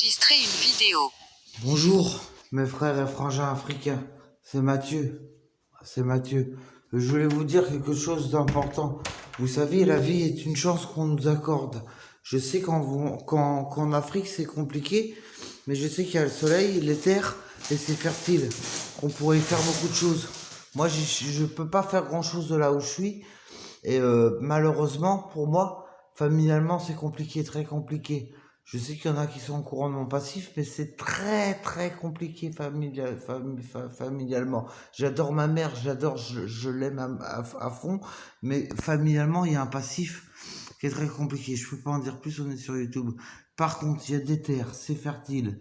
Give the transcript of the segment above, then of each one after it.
Enregistrer une vidéo. Bonjour, mes frères et frangins africains. C'est Mathieu. C'est Mathieu. Je voulais vous dire quelque chose d'important. Vous savez, la vie est une chance qu'on nous accorde. Je sais qu'en Afrique c'est compliqué, mais je sais qu'il y a le soleil, les terres, et c'est fertile. On pourrait y faire beaucoup de choses. Moi, je peux pas faire grand chose de là où je suis. Et malheureusement, pour moi, familialement, c'est compliqué, très compliqué. Je sais qu'il y en a qui sont au courant de mon passif, mais c'est très très compliqué familialement. J'adore ma mère, je l'aime à fond, mais familialement, il y a un passif qui est très compliqué. Je peux pas en dire plus, on est sur YouTube. Par contre, il y a des terres, c'est fertile.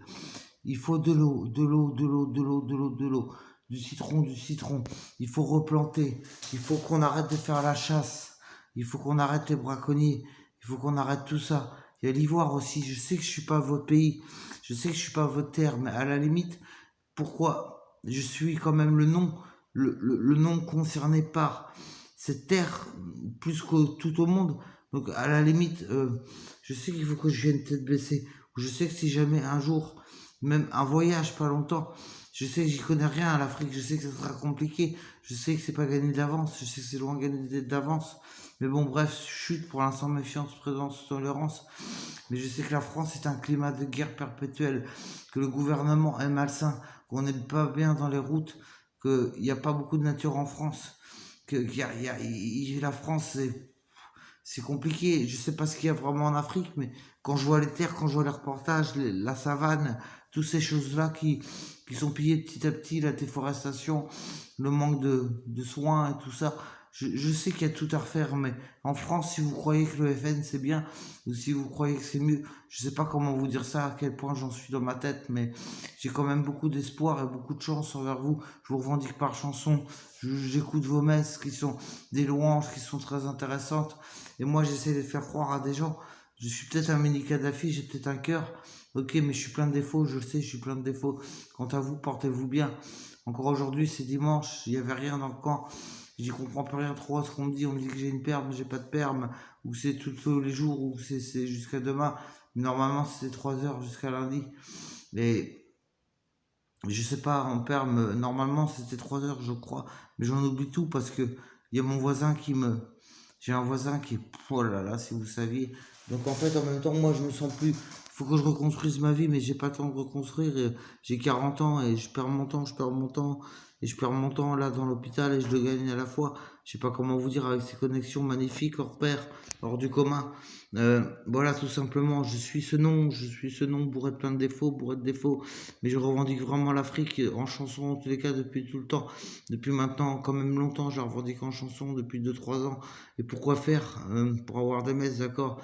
Il faut de l'eau, de l'eau, de l'eau, de l'eau, de l'eau, de l'eau, du citron, du citron. Il faut replanter. Il faut qu'on arrête de faire la chasse. Il faut qu'on arrête les braconniers. Il faut qu'on arrête tout ça. Il y a l'ivoire aussi. Je sais que je suis pas votre pays. Je sais que je suis pas votre terre, mais à la limite, pourquoi je suis quand même le nom concerné par cette terre plus que tout au monde. Donc à la limite, je sais qu'il faut que je vienne tête baissée. Je sais que si jamais un jour, même un voyage pas longtemps, je sais que j'y connais rien à l'Afrique, je sais que ça sera compliqué, je sais que c'est pas gagné d'avance, je sais que c'est loin gagné d'avance. Mais bon, bref, chute pour l'instant, méfiance, présence, tolérance. Mais je sais que la France est un climat de guerre perpétuelle, que le gouvernement est malsain, qu'on n'est pas bien dans les routes, qu'il n'y a pas beaucoup de nature en France, que la France, c'est compliqué. Je sais pas ce qu'il y a vraiment en Afrique, mais quand je vois les terres, quand je vois les reportages, la savane, toutes ces choses-là qui sont pillées petit à petit, la déforestation, le manque de soins et tout ça, je sais qu'il y a tout à refaire, mais en France, si vous croyez que le FN c'est bien, ou si vous croyez que c'est mieux, je sais pas comment vous dire ça, à quel point j'en suis dans ma tête, mais j'ai quand même beaucoup d'espoir et beaucoup de chance envers vous. Je vous revendique par chanson, j'écoute vos messes qui sont des louanges, qui sont très intéressantes, et moi j'essaie de faire croire à des gens, je suis peut-être un mini Kadhafi, j'ai peut-être un cœur, ok, mais je suis plein de défauts, je le sais, je suis plein de défauts. Quant à vous, portez-vous bien. Encore aujourd'hui, c'est dimanche, il n'y avait rien dans le camp. J'y comprends plus rien trop à ce qu'on me dit. On me dit que j'ai une perme, j'ai pas de perme, ou c'est tous les jours, ou c'est jusqu'à demain. Mais normalement, c'était 3 heures jusqu'à lundi. Mais je sais pas, en perme, normalement, c'était 3 heures, je crois. Mais j'en oublie tout parce que il y a mon voisin qui me. J'ai un voisin qui est. Oh là là, si vous saviez. Donc en fait, en même temps, moi, je me sens plus. Faut que je reconstruise ma vie, mais j'ai pas le temps de reconstruire. J'ai 40 ans et je perds mon temps, je perds mon temps. Et je perds mon temps là dans l'hôpital et je le gagne à la fois. Je sais pas comment vous dire avec ces connexions magnifiques hors pair, hors du commun. Voilà, tout simplement, je suis ce nom, bourré de plein de défauts, bourré de défauts, mais je revendique vraiment l'Afrique en chanson, en tous les cas, depuis tout le temps, depuis maintenant, quand même longtemps, je la revendique en chanson, depuis 2 3 ans, et pourquoi faire pour avoir des messes, d'accord,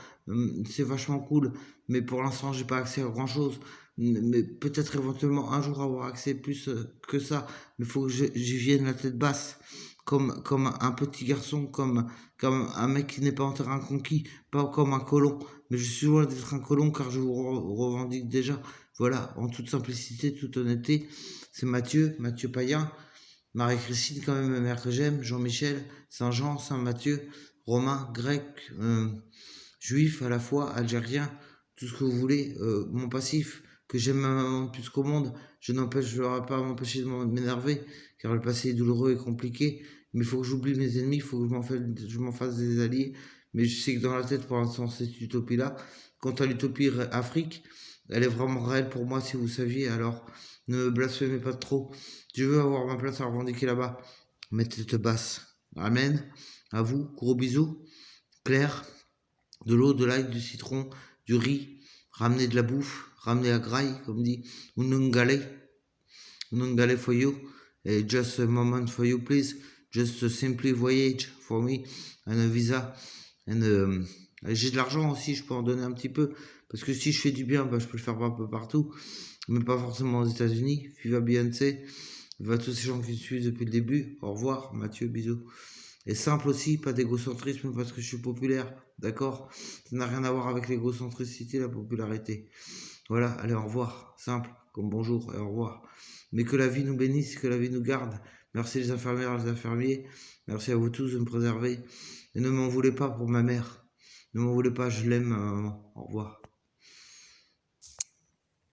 c'est vachement cool, mais pour l'instant, j'ai pas accès à grand-chose, mais peut-être éventuellement un jour avoir accès plus que ça, mais faut que j'y vienne la tête basse, comme un petit garçon, comme un mec qui n'est pas en terrain conquis, pas comme un colon. Mais je suis loin d'être un colon car je vous revendique déjà. Voilà, en toute simplicité, toute honnêteté, c'est Mathieu Payen, Marie-Christine quand même, ma mère que j'aime, Jean-Michel, Saint-Jean, Saint-Mathieu, Romain, grec, juif à la fois, algérien, tout ce que vous voulez, mon passif, que j'aime ma maman plus qu'au monde, je n'aurai pas à m'empêcher de m'énerver, car le passé est douloureux et compliqué, mais il faut que j'oublie mes ennemis, il faut que je m'en fasse des alliés, mais je sais que dans la tête, pour l'instant, cette utopie-là. Quant à l'utopie Afrique, elle est vraiment réelle pour moi, si vous saviez, alors ne me blasphémez pas trop. Je veux avoir ma place à revendiquer là-bas. Mettez tête basse. Amen. À vous, gros bisous. Claire, de l'eau, de l'ail, du citron, du riz, ramener de la bouffe, ramener à graille, comme dit Unungale for you, et just a moment for you, please, just a simply voyage for me, and a visa, and j'ai de l'argent aussi, je peux en donner un petit peu, parce que si je fais du bien, bah, je peux le faire un peu partout, mais pas forcément aux États-Unis. Viva Beyoncé, viva tous ces gens qui suivent depuis le début. Au revoir, Mathieu, bisous. Et simple aussi, pas d'égocentrisme parce que je suis populaire, d'accord. Ça n'a rien à voir avec l'égocentricité, la popularité. Voilà, allez, au revoir, simple, comme bonjour et au revoir. Mais que la vie nous bénisse, que la vie nous garde. Merci les infirmières, les infirmiers. Merci à vous tous de me préserver. Et ne m'en voulez pas pour ma mère. Ne m'en voulez pas, je l'aime, maman. Au revoir.